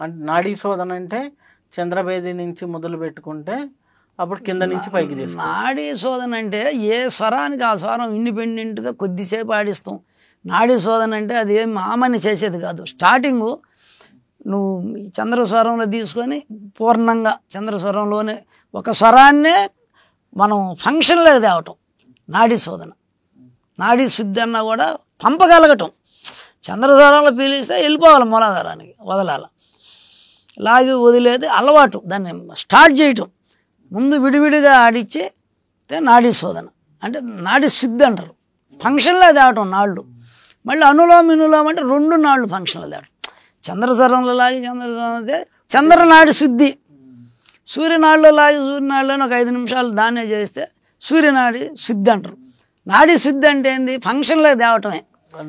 అంటే నాడీ శోధన అంటే చంద్రభేది నుంచి మొదలు పెట్టుకుంటే అప్పుడు కింద నుంచి పైకి చేస్తాం. నాడీ శోధన అంటే ఏ స్వరానికి ఆ స్వరం ఇండిపెండెంట్గా కొద్దిసేపు ఆడిస్తాం. నాడీ శోధన అంటే అది ఏం మామని చేసేది కాదు. స్టార్టింగు నువ్వు చంద్రస్వరంలో తీసుకొని పూర్ణంగా చంద్రస్వరంలోనే ఒక స్వరాన్నే మనం ఫంక్షన్లోకి తేవటం నాడీ శోధన. నాడీ శుద్ధి అన్నా కూడా పంపగలగటం. చంద్రస్వరంలో పీలిస్తే వెళ్ళిపోవాలి మూలాధారానికి, వదలాలి. లాగి వదిలేది అలవాటు. దాన్ని స్టార్ట్ చేయటం ముందు విడివిడిగా ఆడిచ్చి నాడీ శోధన అంటే నాడీ శుద్ధి అంటారు. ఫంక్షన్లో తేవటం నాళ్ళు. మళ్ళీ అనులోమ వినులోమ అంటే 2 నాళ్ళు ఫంక్షన్లో తేవటం. చంద్రస్వరంలో లాగి చంద్రస్వరం చంద్రనాడి శుద్ధి. సూర్యనాడిలో లాగి సూర్యనాడిలోనే ఒక 5 నిమిషాలు దాన్నే చేస్తే సూర్యనాడి శుద్ధి అంటారు. నాడీ శుద్ధి అంటే ఏంది? ఫంక్షన్లో తేవటమే.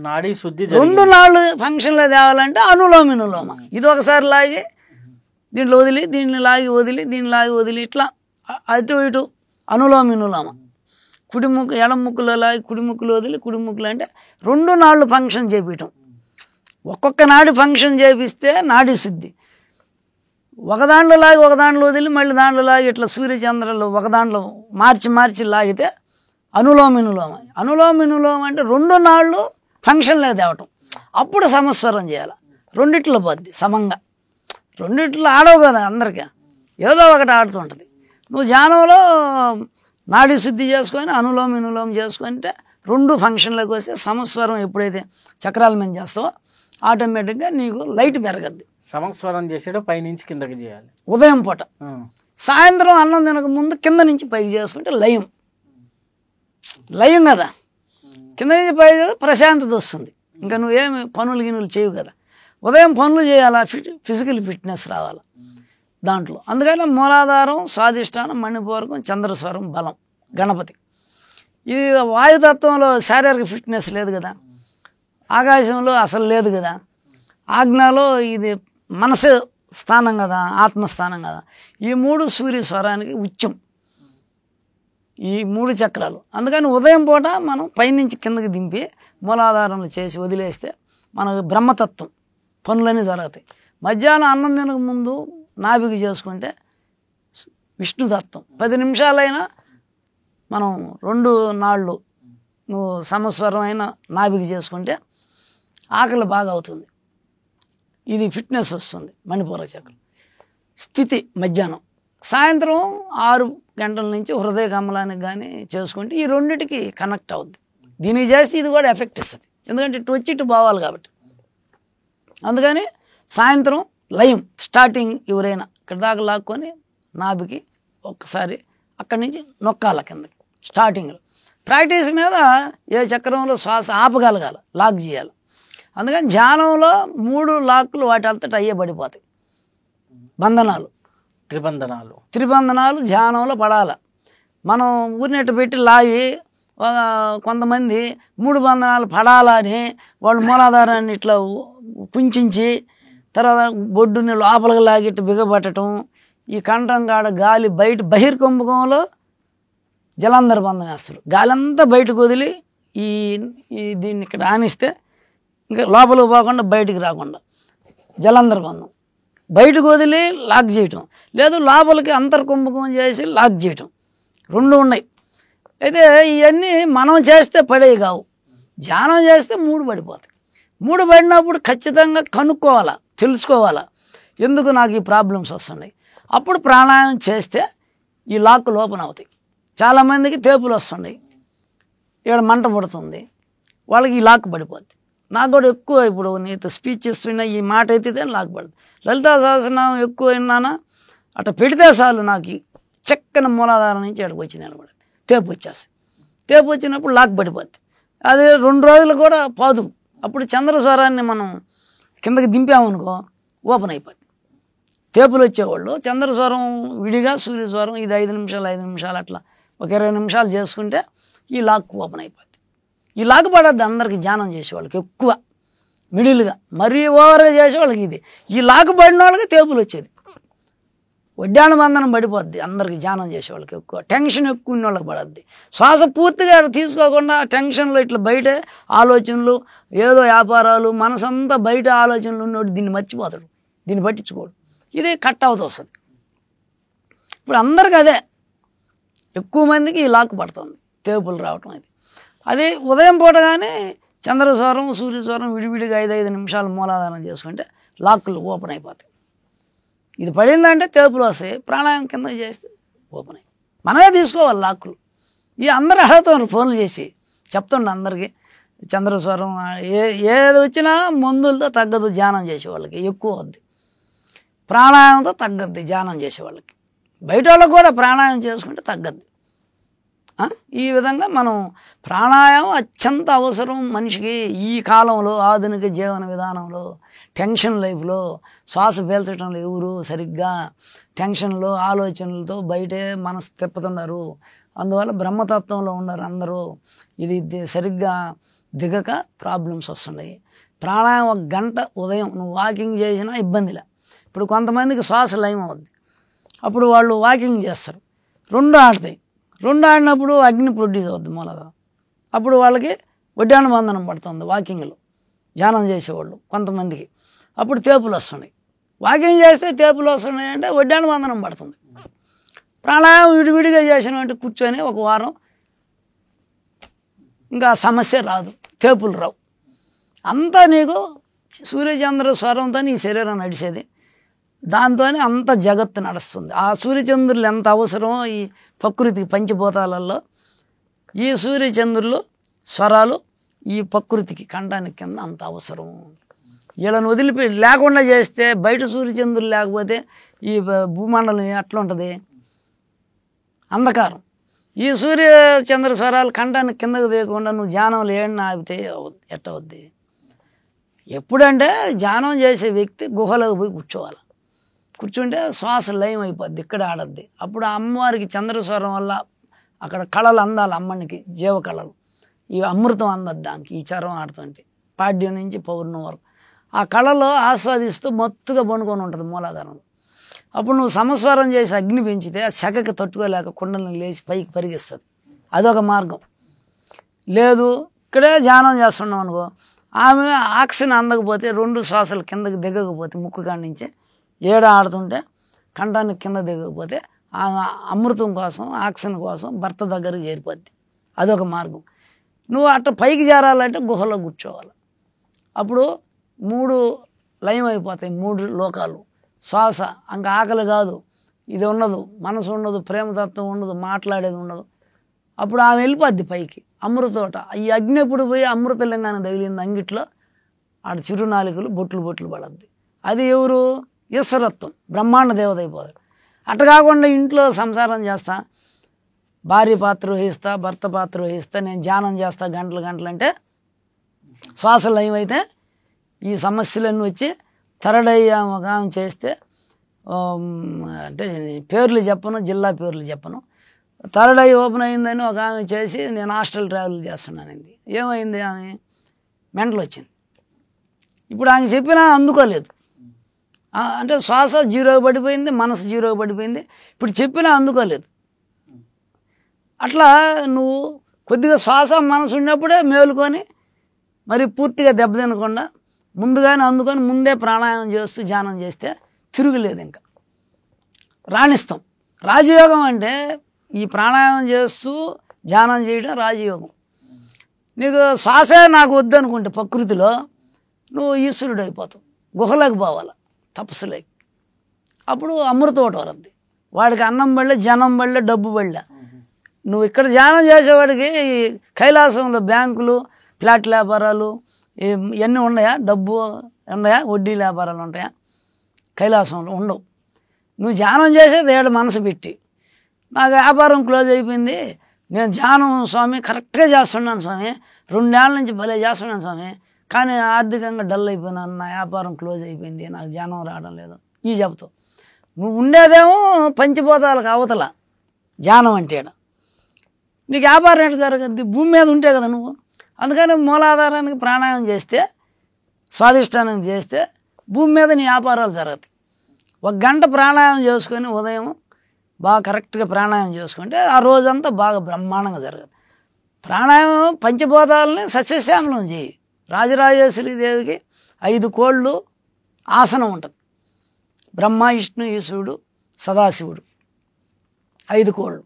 నాడీ శుద్ధి 2 నాళ్ళు ఫంక్షన్లో తేవాలంటే అనులోమ వినులోమ. ఇది ఒకసారి లాగి దీంట్లో వదిలి, దీన్ని లాగి వదిలి, దీన్ని లాగి వదిలి, ఇట్లా అటు ఇటు అనులోమ వినులోమ. కుడి ముక్కు ఎడం ముక్కులో లాగి కుడి ముక్కులు వదిలి, కుడి ముక్కులు అంటే 2 నాళ్ళు ఫంక్షన్ చేపించటం. ఒక్కొక్క నాడి ఫంక్షన్ చేపిస్తే నాడీ శుద్ధి. ఒక దాంట్లో లాగి ఒక దాంట్లో వదిలి మళ్ళీ దాంట్లో లాగి ఇట్లా సూర్యచంద్రలు ఒక దాంట్లో మార్చి మార్చి లాగితే అనులోమ వినులోమ. అనులోమ వినులోమ అంటే 2 నాళ్ళు ఫంక్షన్లో తేవటం. అప్పుడు సమస్వరం చేయాలి. రెండిట్లో పోద్ది సమంగా. రెండిట్లో ఆడవు కదా అందరికీ, ఏదో ఒకటి ఆడుతుంటుంది. నువ్వు ధ్యానంలో నాడీ శుద్ధి చేసుకొని అనులోమ వినులోమ చేసుకుంటే 2 ఫంక్షన్లోకి వస్తే సమస్వరం ఎప్పుడైతే చక్రాల మీద చేస్తావో ఆటోమేటిక్గా నీకు లైట్ పెరగద్ది. సమస్వరం చేసేటో పైనుంచి కిందకి చేయాలి ఉదయం పూట. సాయంత్రం అన్నం తినక ముందు కింద నుంచి పైకి చేసుకుంటే లయం. లయం కదా, కింద నుంచి పైకి చేస్తే ప్రశాంతత వస్తుంది. ఇంకా నువ్వేమి పనులు గినులు చేయవు కదా. ఉదయం పనులు చేయాలా, ఫిజికల్ ఫిట్నెస్ రావాలి దాంట్లో. అందుకని మూలాధారం, స్వాధిష్టానం, మణిపూరకం, చంద్రస్వరం, బలం, గణపతి. ఇది వాయుతత్వంలో శారీరక ఫిట్నెస్ లేదు కదా, ఆకాశంలో అసలు లేదు కదా, ఆజ్ఞలో ఇది మనసు స్థానం కదా, ఆత్మస్థానం కదా. ఈ 3 సూర్య స్వరానికి ఉచ్చం, ఈ 3 చక్రాలు. అందుకని ఉదయం పూట మనం పైనుంచి కిందకి దింపి మూలాధారంలో చేసి వదిలేస్తే మనకు బ్రహ్మతత్వం పనులన్నీ జరుగుతాయి. మధ్యాహ్నం అన్నం తినక ముందు నాభికి చేసుకుంటే విష్ణుతత్వం. 10 నిమిషాలైనా మనం 2 నాళ్ళు నువ్వు సమస్వరం అయినా నాభికి చేసుకుంటే ఆకలి బాగా అవుతుంది. ఇది ఫిట్నెస్ వస్తుంది. మణిపూర చక్రం స్థితి మధ్యాహ్నం. సాయంత్రం 6 గంటల నుంచి హృదయ కమలానికి కానీ చేసుకుంటే ఈ రెండిటికి కనెక్ట్ అవుద్ది. దీనికి చేస్తే ఇది కూడా ఎఫెక్ట్ ఇస్తుంది. ఎందుకంటే ఇటు వచ్చి ఇటు పోవాలి కాబట్టి. అందుకని సాయంత్రం లయం స్టార్టింగ్ ఎవరైనా ఇక్కడ దాకా లాక్కొని నాభికి ఒక్కసారి అక్కడి నుంచి నొక్కాల కిందకి స్టార్టింగ్లో. ప్రాక్టీస్ మీద ఏ చక్రంలో శ్వాస ఆపగలగాలి, లాక్ చేయాలి. అందుకని ధ్యానంలో 3 లాక్లు వాటి అంతటా అయ్యే పడిపోతాయి. బంధనాలు, త్రిబంధనాలు ధ్యానంలో పడాలి. మనం ఊరినట్టు పెట్టి లాగి కొంతమంది 3 బంధనాలు పడాలని వాళ్ళు మూలాధారాన్ని ఇట్లా కుంచి తర్వాత బొడ్డుని లోపలికి లాగి ఇట్టు బిగబట్టడం, ఈ కంఠం కాడ గాలి బయట బహిర్కుంభకంలో జలాంధర బంధం వేస్తారు. గాలి అంతా బయటకు వదిలి ఈ దీన్ని ఇక్కడ ఆనిస్తే ఇంకా లోపలికి పోకుండా బయటికి రాకుండా జలాంధర బంధం బయటకు వదిలి లాక్ చేయటం, లేదు లోపలికి అంతర్కుంభకం చేసి లాక్ చేయటం, 2 ఉన్నాయి. అయితే ఇవన్నీ మనం చేస్తే పడేవి కావు. ధ్యానం చేస్తే 3 పడిపోతాయి. 3 పడినప్పుడు ఖచ్చితంగా కనుక్కోవాలా, తెలుసుకోవాలా ఎందుకు నాకు ఈ ప్రాబ్లమ్స్ వస్తున్నాయి. అప్పుడు ప్రాణాయామం చేస్తే ఈ లాక్లు ఓపెన్ అవుతాయి. చాలామందికి తేపులు వస్తున్నాయి, ఇక్కడ మంట పడుతుంది, వాళ్ళకి ఈ లాక్ పడిపోద్ది. నాకు కూడా ఎక్కువ ఇప్పుడు నీతో స్పీచ్ ఇస్తున్నా ఈ మాట ఎత్తితే లాక్ పడుతుంది. లలితా సహస్రనామం ఎక్కువ విన్నానా అట్లా పెడితే చాలు నాకు చక్కని మూలాధారం నుంచి ఎక్కడికి వచ్చి నిలబడుతుంది. తేపు వచ్చేస్తుంది. తేపు వచ్చినప్పుడు లాక్ పడిపోద్ది. అది 2 రోజులు కూడా పోదు. అప్పుడు చంద్రస్వరాన్ని మనం కిందకి దింపామనుకో ఓపెన్ అయిపోద్ది. తేపులు వచ్చేవాళ్ళు చంద్రస్వరం విడిగా సూర్యస్వరం ఇది 5 నిమిషాలు అట్లా ఒక 20 నిమిషాలు చేసుకుంటే ఈ లాక్ ఓపెన్ అయిపోద్ది. ఈ లాక్ పడద్దు అందరికీ ధ్యానం చేసేవాళ్ళకి ఎక్కువ, మిడిల్గా మరీ ఓవర్గా చేసేవాళ్ళకి ఇది. ఈ లాక్ పడిన వాళ్ళకి తేపులు వచ్చేది. వడ్డాణ బంధనం పడిపోద్ది అందరికి ధ్యానం చేసేవాళ్ళకి ఎక్కువ. టెన్షన్ ఎక్కువ ఉన్న వాళ్ళకి పడద్ది. శ్వాస పూర్తిగా తీసుకోకుండా టెన్షన్లో ఇట్లా బయట ఆలోచనలు, ఏదో వ్యాపారాలు, మనసంతా బయట ఆలోచనలు ఉన్నోడు దీన్ని మర్చిపోతాడు. దీన్ని పట్టించుకోడు. ఇది కట్ అవుతూ వస్తుంది. ఇప్పుడు అందరికీ అదే, ఎక్కువ మందికి ఈ లాక్ పడుతుంది, తేపులు రావటం. అది ఉదయం పూట కానీ చంద్రస్వరం సూర్యస్వరం విడివిడిగా 5-5 నిమిషాలు మూలాధారం చేసుకుంటే లాక్కులు ఓపెన్ అయిపోతాయి. ఇది పడిందంటే తేపులు వస్తాయి. ప్రాణాయామం కింద చేస్తే ఓపెన్ అయ్యి మనమే తీసుకోవాలి లాక్కులు. ఈ అందరూ అడుగుతున్నారు ఫోన్లు చేసి, చెప్తుండే అందరికీ చంద్రస్వరం ఏది వచ్చినా మందులతో తగ్గదు. ధ్యానం చేసేవాళ్ళకి ఎక్కువ వద్ది, ప్రాణాయామంతో తగ్గద్ది. ధ్యానం చేసేవాళ్ళకి బయట వాళ్ళకి కూడా ప్రాణాయామం చేసుకుంటే తగ్గద్ది. ఈ విధంగా మనం ప్రాణాయామం అత్యంత అవసరం మనిషికి. ఈ కాలంలో ఆధునిక జీవన విధానంలో టెన్షన్ లైఫ్లో శ్వాస పీల్చడంలో ఎవరు సరిగ్గా టెన్షన్లో ఆలోచనలతో బయటే మనసు తిప్పుతున్నారు. అందువల్ల బ్రహ్మతత్వంలో ఉన్నారు అందరూ. ఇది సరిగ్గా దిగక ప్రాబ్లమ్స్ వస్తున్నాయి. ప్రాణాయామం 1 గంట ఉదయం నువ్వు వాకింగ్ చేసినా ఇబ్బందిలే. ఇప్పుడు కొంతమందికి శ్వాస లయం అవుద్ది, అప్పుడు వాళ్ళు వాకింగ్ చేస్తారు, 2 ఆడతాయి. 2 ఆడినప్పుడు అగ్ని ప్రొడ్యూస్ అవుద్ది మూలగా, అప్పుడు వాళ్ళకి వడ్డాణ బంధనం పడుతుంది. వాకింగ్లో ధ్యానం చేసేవాళ్ళు కొంతమందికి అప్పుడు తేపులు వస్తున్నాయి. వాకింగ్ చేస్తే తేపులు వస్తున్నాయి అంటే వడ్డాణ బంధనం పడుతుంది. ప్రాణాయామం విడివిడిగా చేసినట్టు కూర్చొని 1 వారం ఇంకా సమస్య రాదు, తేపులు రావు. అంతా నీకు సూర్యచంద్ర స్వరంతో నీ శరీరం నడిచేది, దాంతోనే అంత జగత్తు నడుస్తుంది. ఆ సూర్యచంద్రులు ఎంత అవసరమో ఈ ప్రకృతికి పంచభూతాలలో ఈ సూర్యచంద్రులు స్వరాలు ఈ ప్రకృతికి కండానికి కింద అంత అవసరం. వీళ్ళని వదిలిపోయి లేకుండా చేస్తే బయట సూర్యచంద్రులు లేకపోతే ఈ భూమండలం ఎట్లా ఉంటుంది, అంధకారం. ఈ సూర్యచంద్ర స్వరాలు కంటానికి కిందకు తీయకుండా నువ్వు ధ్యానంలో ఏడన్నా ఆపితే ఎట్టవద్ది. ఎప్పుడంటే ధ్యానం చేసే వ్యక్తి గుహలోకి పోయి కూర్చోవాలి. కూర్చుంటే శ్వాస లయం అయిపోద్ది, ఇక్కడ ఆడద్ది. అప్పుడు అమ్మవారికి చంద్రస్వరం వల్ల అక్కడ కళలు అందాలి, అమ్మనికి జీవ కళలు, ఈ అమృతం అందద్దు దానికి. ఈ చరం ఆడుతుంటే పాడ్యం నుంచి పౌర్ణం వరకు ఆ కళలో ఆస్వాదిస్తూ మత్తుగా పండుకొని ఉంటుంది మూలాధారంలో. అప్పుడు నువ్వు సమస్వరం చేసి అగ్ని పెంచితే ఆ సెగకి తట్టుకోలేక కుండలను లేచి పైకి పరిగిస్తుంది. అదొక మార్గం. లేదు ఇక్కడే ధ్యానం చేస్తున్నాం అనుకో, ఆమె ఆక్సిజన్ అందకపోతే 2 శ్వాసలు కిందకి దిగకపోతే ముక్కు కాడి నుంచి ఆడుతుంటే కంఠానికి కింద దిగకపోతే ఆమె అమృతం కోసం ఆక్సిజన్ కోసం భర్త దగ్గరికి చేరిపోద్ది. అదొక మార్గం. నువ్వు అట్ట పైకి చేరాలంటే గుహలో కూర్చోవాలి. అప్పుడు 3 లయం అయిపోతాయి, 3 లోకాలు. శ్వాస ఇంకా ఆకలి కాదు, ఇది ఉండదు, మనసు ఉండదు, ప్రేమతత్వం ఉండదు, మాట్లాడేది ఉండదు. అప్పుడు ఆమె వెళ్ళిపోద్ది పైకి అమృతోట. ఈ అగ్ని ఎప్పుడు పోయి అమృతలింగాన్ని తగిలింది అంగిట్లో, ఆడ చిరునాలికలు బొట్లు పడద్ది. అది ఎవరు? ఈశ్వరత్వం, బ్రహ్మాండ దేవత అయిపోతాడు. అట్ట కాకుండా ఇంట్లో సంసారం చేస్తా, భార్య పాత్ర వహిస్తా, భర్త పాత్ర వహిస్తా, నేను ధ్యానం చేస్తా గంటలు అంటే శ్వాస లయం అయితే ఈ సమస్యలన్నీ వచ్చి తరడయ్యామగాం చేస్తే, అంటే పేర్లు చెప్పను, జిల్లా పేర్లు చెప్పను, థర్డ్ ఐ ఓపెన్ అయిందని ఒక ఆమె చేసి నేను హాస్టల్ ట్రావెల్ చేస్తున్నానండి. ఏమైంది? ఆమె మెంటల్ వచ్చింది. ఇప్పుడు ఆమె చెప్పినా అందుకోలేదు. అంటే శ్వాస జీరోగా పడిపోయింది, మనసు జీరోగా పడిపోయింది. ఇప్పుడు చెప్పినా అందుకోలేదు. అట్లా నువ్వు కొద్దిగా శ్వాస మనసు ఉన్నప్పుడే మేలుకొని మరి పూర్తిగా దెబ్బతినకుండా ముందుగానే అందుకొని ముందే ప్రాణాయామం చేస్తూ ధ్యానం చేస్తే తిరుగులేదు, ఇంకా రాణిస్తాం. రాజయోగం అంటే ఈ ప్రాణాయామం చేస్తూ ధ్యానం చేయడం రాజయోగం. నీకు శ్వాసే నాకు వద్దు అనుకుంటే ప్రకృతిలో నువ్వు ఈశ్వరుడు అయిపోతావు. గుహలోకి పోవాలి తపస్సులోకి. అప్పుడు అమృతం వరద్ది. వాడికి అన్నం బళ్ళే, జనం బళ్ళే, డబ్బు బళ్ళే. నువ్వు ఇక్కడ ధ్యానం చేసేవాడికి కైలాసంలో బ్యాంకులు, ఫ్లాట్ వ్యాపారాలు ఇవన్నీ ఉన్నాయా? డబ్బు ఉన్నాయా? వడ్డీ వ్యాపారాలు ఉంటాయా? కైలాసంలో ఉండవు. నువ్వు ధ్యానం చేసేది ఏడు మనసు పెట్టి, నాకు వ్యాపారం క్లోజ్ అయిపోయింది, నేను ధ్యానం స్వామి కరెక్ట్గా చేస్తున్నాను స్వామి, 2 ఏళ్ళ నుంచి భలే చేస్తున్నాను స్వామి, కానీ ఆర్థికంగా డల్ అయిపోయినాను, నా వ్యాపారం క్లోజ్ అయిపోయింది, నాకు ధ్యానం రావడం లేదు, ఈ చెప్తావు. నువ్వు ఉండేదేమో పంచిపోతాలకు అవతల ధ్యానం అంటే. నీకు వ్యాపారం ఎట్లా జరగద్ది? భూమి మీద ఉంటే కదా నువ్వు. అందుకని మూలాధారానికి ప్రాణాయామం చేస్తే, స్వాదిష్టానానికి చేస్తే భూమి మీద నీ వ్యాపారాలు జరుగుతాయి. 1 గంట ప్రాణాయామం చేసుకొని ఉదయం బాగా కరెక్ట్గా ప్రాణాయామం చేసుకుంటే ఆ రోజంతా బాగా బ్రహ్మాండంగా జరుగుతుంది. ప్రాణాయామం పంచభూతాలని సస్యశ్యామలం చేయి. రాజరాజేశ్వరి దేవికి 5 కోళ్ళు ఆసనం ఉంటుంది. బ్రహ్మ, విష్ణు, ఈశ్వరుడు, సదాశివుడు 5 కోళ్ళు.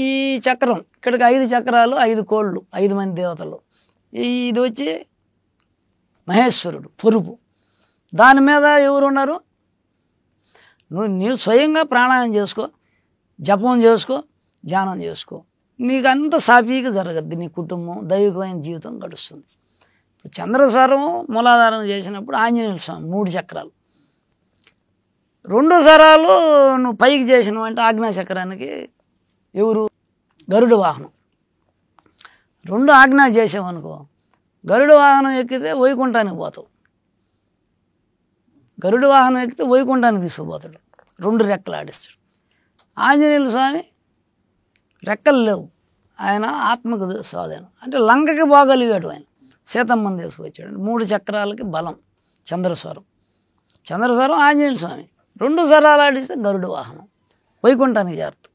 ఈ చక్రం ఇక్కడికి 5 చక్రాలు, 5 కోళ్ళు, 5 మంది దేవతలు. ఇది వచ్చి మహేశ్వరుడు పొరుపు. దాని మీద ఎవరు ఉన్నారు? నువ్వు స్వయంగా ప్రాణాయామం చేసుకో, జపం చేసుకో, ధ్యానం చేసుకో, నీకు అంత సాఫీగా జరగద్ది. నీ కుటుంబం దైవికమైన జీవితం గడుస్తుంది. ఇప్పుడు చంద్రస్వరం మూలాధారం చేసినప్పుడు ఆంజనేయుల స్వామి 3 చక్రాలు. 2 స్వరాలు నువ్వు పైకి చేసినావు అంటే ఆజ్ఞా చక్రానికి ఎవరు? గరుడ వాహనం. 2 ఆజ్ఞా చేసావనుకో, గరుడ వాహనం ఎక్కితే వైకుంఠానికి పోతావు. గరుడ వాహనం ఎక్కితే వైకుంఠానికి తీసుకుపోతాడు, 2 రెక్కలు ఆడిస్తాడు. ఆంజనేయుల స్వామి రెక్కలు లేవు, ఆయన ఆత్మకు స్వాధీనం. అంటే లంకకి పోగలిగాడు ఆయన, సీతమ్మని తీసుకువచ్చాడు. 3 చక్రాలకి బలం చంద్రస్వరం. చంద్రస్వరం ఆంజనేయుల స్వామి. 2 స్వరాలు ఆడిస్తే గరుడ వాహనం, వైకుంఠానికి చేరుతాడు.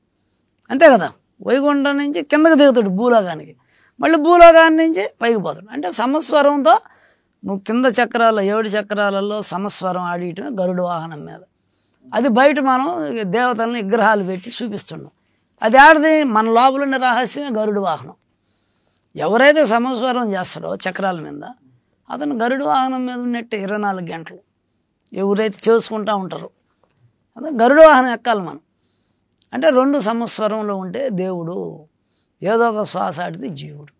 అంతే కదా. వైకుంఠం నుంచి కిందకి దిగుతాడు భూలోకానికి, మళ్ళీ భూలోకాన్ని నుంచి పైకి పోతాడు. అంటే సమస్వరంతో నువ్వు కింద చక్రాలు 7 చక్రాలలో సమస్వరం ఆడియటమే గరుడ వాహనం మీద. అది బయట మనం దేవతలను విగ్రహాలు పెట్టి చూపిస్తున్నాం. అది ఆడది మన లోపల ఉండే రహస్యమే గరుడ వాహనం. ఎవరైతే సమస్వరం చేస్తాడో చక్రాల మీద, అతను గరుడ వాహనం మీద ఉన్నట్టు 24 గంటలు ఎవరైతే చేసుకుంటూ ఉంటారో అదే గరుడ వాహనం ఎక్కాలి మనం. అంటే 2 సమస్వరంలో ఉంటే దేవుడు, ఏదో ఒక శ్వాస ఆడితే జీవుడు.